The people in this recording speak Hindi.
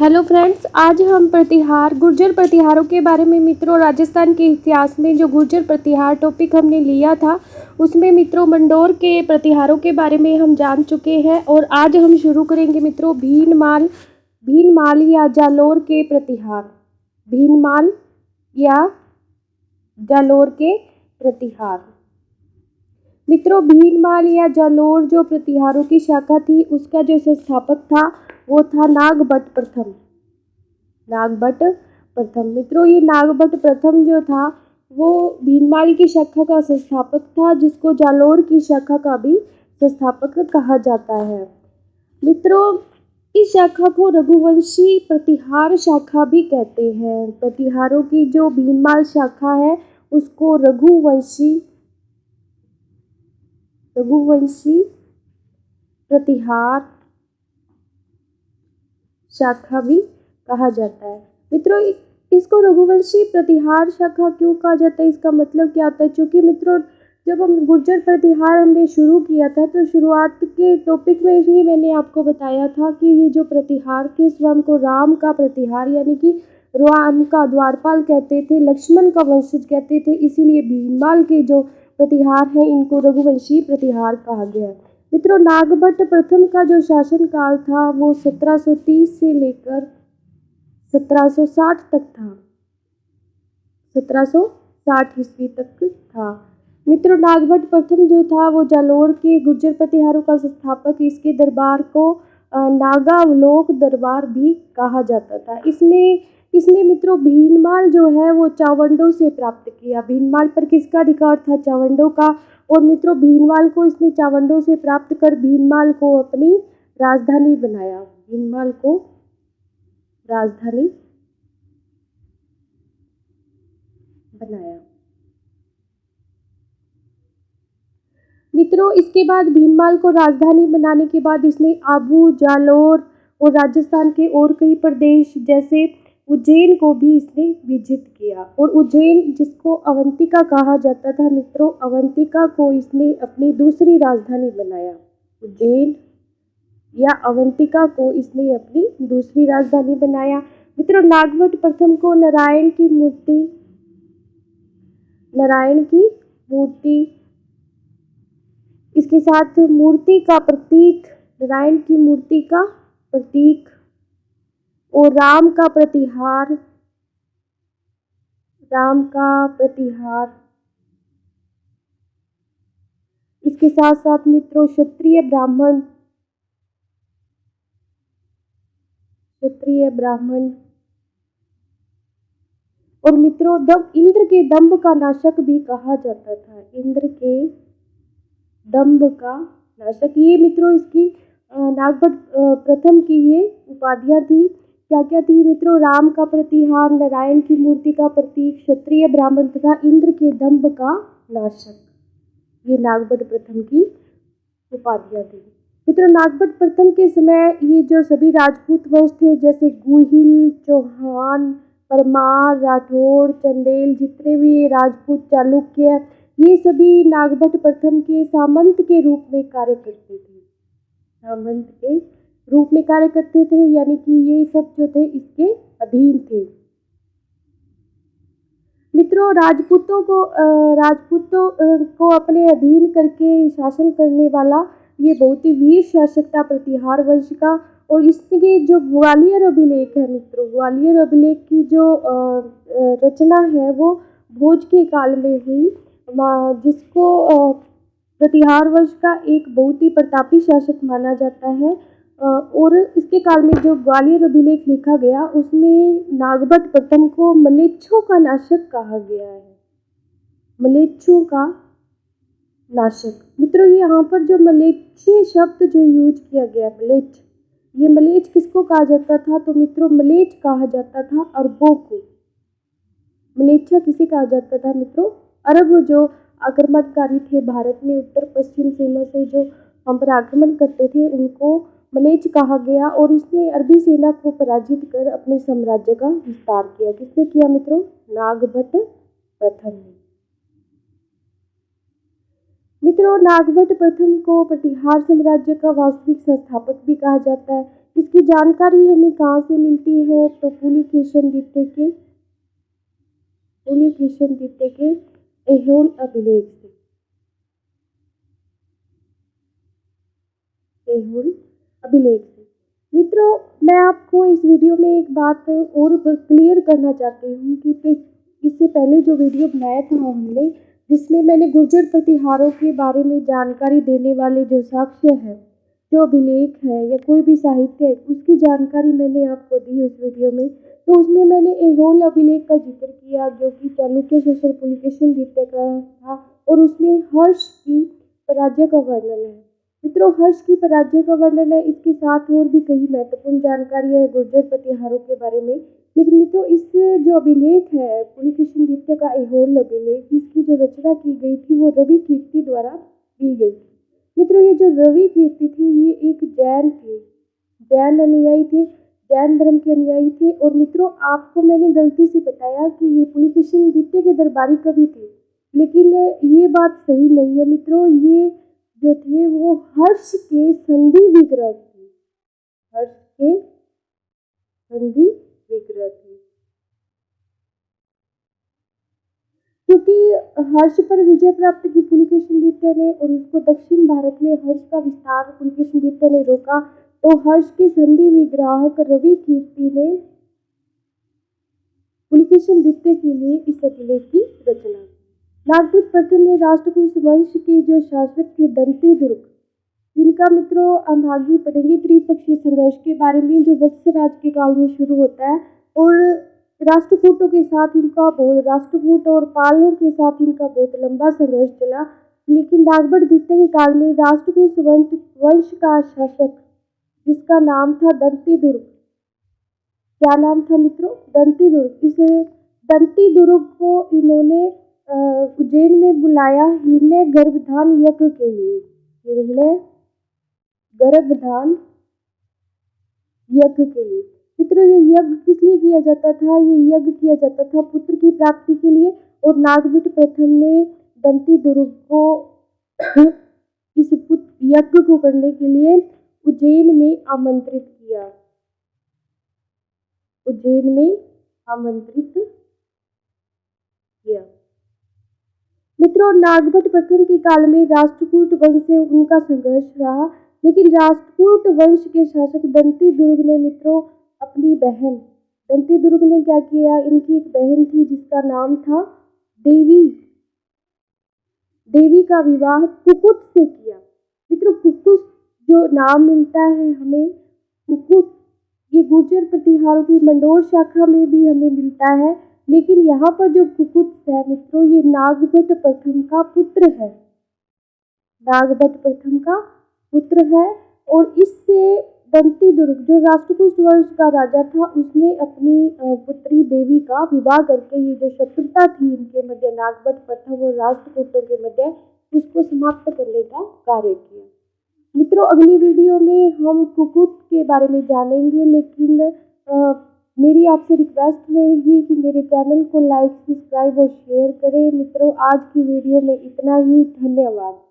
हेलो फ्रेंड्स, आज हम प्रतिहार गुर्जर प्रतिहारों के बारे में मित्रों राजस्थान के इतिहास में जो गुर्जर प्रतिहार टॉपिक हमने लिया था उसमें मित्रों मंडोर के प्रतिहारों के बारे में हम जान चुके हैं। और आज हम शुरू करेंगे मित्रों भीनमाल या जालोर के प्रतिहार। भीनमाल या जालोर के प्रतिहार। मित्रों भीनमाल या जालोर जो प्रतिहारों की शाखा थी उसका जो संस्थापक था वो था नागभट्ट प्रथम। नागभट्ट प्रथम मित्रों ये नागभट्ट प्रथम जो था वो भीनमाल की शाखा का संस्थापक था, जिसको जालोर की शाखा का भी संस्थापक कहा जाता है। मित्रों इस शाखा को रघुवंशी प्रतिहार शाखा भी कहते हैं। प्रतिहारों की जो भीनमाल शाखा है उसको रघुवंशी प्रतिहार शाखा भी कहा जाता है। मित्रों इसको रघुवंशी प्रतिहार शाखा क्यों कहा जाता है, इसका मतलब क्या होता है? क्योंकि मित्रों जब हम गुर्जर प्रतिहार हमने शुरू किया था तो शुरुआत के टॉपिक में ही मैंने आपको बताया था कि ये जो प्रतिहार थे स्वयं को राम का प्रतिहार यानी कि राम का द्वारपाल कहते थे, लक्ष्मण का वंशज कहते थे, इसीलिए भीनमाल के जो प्रतिहार हैं इनको रघुवंशी प्रतिहार कहा गया है। मित्रों नागभट्ट प्रथम का जो शासन काल था वो 1730 से लेकर 1760 तक था। 1760 ईस्वी तक था। मित्रों नागभट्ट प्रथम जो था वो जालोर के गुर्जर प्रतिहारों का संस्थापक। इसके दरबार को नागावलोक दरबार भी कहा जाता था। इसने मित्रों भीनमाल जो है वो चावंडों से प्राप्त किया। भीनमाल पर किसका अधिकार था? चावंडों का। और मित्रों भीनमाल को इसने चावंडों से प्राप्त कर भीनमाल को अपनी राजधानी बनाया। भीनमाल को राजधानी बनाया। मित्रों इसके बाद भीनमाल को राजधानी बनाने के बाद इसने आबू, जालोर और राजस्थान के और कई प्रदेश जैसे उज्जैन को भी इसने विजित किया। और उज्जैन जिसको अवंतिका कहा जाता था मित्रों, अवंतिका को इसने अपनी दूसरी राजधानी बनाया। उज्जैन या अवंतिका को इसने अपनी दूसरी राजधानी बनाया। मित्रों नागभट्ट प्रथम को नारायण की मूर्ति इसके साथ मूर्ति का प्रतीक, नारायण की मूर्ति का प्रतीक और राम का प्रतिहार इसके साथ साथ मित्रों क्षत्रिय ब्राह्मण और मित्रों इंद्र के दंभ का नाशक भी कहा जाता था। इंद्र के दंभ का नाशक, ये मित्रों इसकी नागभट्ट प्रथम की ये उपाधियां थी। क्या क्या थी मित्रों? राम का प्रतिहार, नारायण की मूर्ति का प्रतीक, क्षत्रिय ब्राह्मण तथा इंद्र के दंभ का नाशक, ये नागभट्ट प्रथम की उपाधियां थी। मित्रों नागभट्ट प्रथम के समय ये जो सभी राजपूत वंश थे जैसे गुहिल, चौहान, परमार, राठौड़, चंदेल, जितने भी ये राजपूत चालुक्य, ये सभी नागभट्ट प्रथम के सामंत के रूप में कार्य करते थे। सामंत के रूप में कार्य करते थे यानी कि ये सब जो थे इसके अधीन थे। मित्रों राजपूतों को अपने अधीन करके शासन करने वाला ये बहुत ही वीर शासक था प्रतिहार वंश का। और इसके जो ग्वालियर अभिलेख है मित्रों, ग्वालियर अभिलेख की जो रचना है वो भोज के काल में हुई, जिसको प्रतिहार वंश का एक बहुत ही प्रतापी शासक माना जाता है। और इसके काल में जो ग्वालियर अभिलेख लिखा गया उसमें नागभट्ट प्रथम को मलेच्छों का नाशक कहा गया है। मलेच्छों का नाशक। मित्रों यहाँ पर जो मलेच्छ शब्द जो यूज किया गया, मलेच्छ, ये मलेच्छ किसको कहा जाता था? तो मित्रों मलेच्छ कहा जाता था अरबों को। मलेच्छा किसे कहा जाता था मित्रों? अरब जो आक्रमणकारी थे भारत में उत्तर पश्चिम सीमा से जो हम पर आक्रमण करते थे उनको मलेच्छ कहा गया। और इसने अरबी सेना को पराजित कर अपने साम्राज्य का विस्तार किया। किसने किया मित्रों? नागभट्ट प्रथम ने। मित्रों नागभट्ट प्रथम को प्रतिहार साम्राज्य का वास्तविक संस्थापक भी कहा जाता है। इसकी जानकारी हमें कहाँ से मिलती है? तो पुलिकेशिन द्वितीय के ऐहोल अभिलेख से। ऐहोल अभिलेख से। मित्रों, मैं आपको इस वीडियो में एक बात और क्लियर करना चाहती हूँ कि इससे पहले जो वीडियो बनाया था हमने, जिसमें मैंने गुर्जर प्रतिहारों के बारे में जानकारी देने वाले जो साक्ष्य हैं, जो अभिलेख है या कोई भी साहित्य है, उसकी जानकारी मैंने आपको दी उस वीडियो में। तो उसमें मैंने ऐहोल अभिलेख का जिक्र किया, जो कि चालुक्य शासक पुलिकेशिन द्वितीय का था, और उसमें हर्ष की पराजय का वर्णन है। मित्रों, हर्ष की पराजय का वर्णन है, इसके साथ और भी कई महत्वपूर्ण जानकारी है गुर्जर प्रतिहारों के बारे में। लेकिन मित्रों, इस जो अभिलेख है पुलिकेशिन द्वितीय का ऐहोल अभिलेख, इसकी जो रचना की गई थी वो रवि कीर्ति द्वारा की गई थी। मित्रों, ये जो रवि कीर्ति थी ये एक जैन थे, जैन अनुयायी थे, जैन धर्म के अनुयायी थे। और मित्रों, आपको मैंने गलती से बताया कि ये पुलिकेशिन द्वितीय के दरबारी कवि थे, लेकिन ये बात सही नहीं है मित्रों। ये जो थे वो हर्ष के संधि विग्रह थे, हर्ष के संधि विग्रह थे। क्योंकि हर्ष पर विजय प्राप्त की पुलिकेशिन द्वितीय ने और उसको दक्षिण भारत में हर्ष का विस्तार पुलिकेशिन द्वितीय ने रोका, तो हर्ष के संधि विग्राहक रवि कीर्ति ने पुलिकेशिन द्वितीय के लिए इस अभिलेख की रचना की। नागभट्ट प्रथम ने राष्ट्रकूट वंश के जो शासक थे दंतीदुर्ग, इनका मित्रों हम आगे पढ़ेंगे त्रिपक्षीय संघर्ष के बारे में, जो वत्सराज के काल में शुरू होता है। और राष्ट्रकूटों के साथ इनका राष्ट्रकूट और पालों के साथ इनका बहुत लंबा संघर्ष चला। लेकिन नागभट्ट द्वितीय के काल में राष्ट्रकूट वंश का शासक, जिसका नाम था दंतीदुर्ग, क्या नाम था मित्रों? दंतीदुर्ग। इस दंतीदुर्ग को इन्होंने उज्जैन में बुलाया हिरण्य गर्भधान यज्ञ के लिए, हिरण्य गर्भधान यज्ञ के लिए। मित्रों, ये यज्ञ किस लिए किया जाता था? ये यज्ञ किया जाता था पुत्र की प्राप्ति के लिए। और नागभट्ट प्रथम ने दंतीदुर्ग को इस यज्ञ को करने के लिए उज्जैन में आमंत्रित किया, उज्जैन में आमंत्रित किया। मित्रों, नागभट्ट प्रथम के काल में राष्ट्रकूट वंश से उनका संघर्ष रहा, लेकिन राष्ट्रकूट वंश के शासक दंतीदुर्ग ने मित्रों अपनी बहन, दंतीदुर्ग ने क्या किया, इनकी एक बहन थी जिसका नाम था देवी, देवी का विवाह कुकुत से किया। मित्रों, कुकुत जो नाम मिलता है हमें, कुकुत, ये गुर्जर प्रतिहारों की मंडोर शाखा में भी हमें मिलता है। लेकिन यहाँ पर जो कुकुत है मित्रों, ये नागभट्ट प्रथम का पुत्र है, नागभट्ट प्रथम का पुत्र है। और इससे दंतीदुर्ग जो राष्ट्रकूट वंश का राजा था, उसने अपनी पुत्री देवी का विवाह करके ये जो शत्रुता थी इनके मध्य, नागभट्ट प्रथम और राष्ट्रकूटों के मध्य, उसको समाप्त करने का कार्य किया। मित्रों, अगली वीडियो में हम कुकुट के बारे में जानेंगे, लेकिन मेरी आपसे रिक्वेस्ट रहेगी कि मेरे चैनल को लाइक, सब्सक्राइब और शेयर करें। मित्रों, आज की वीडियो में इतना ही। धन्यवाद।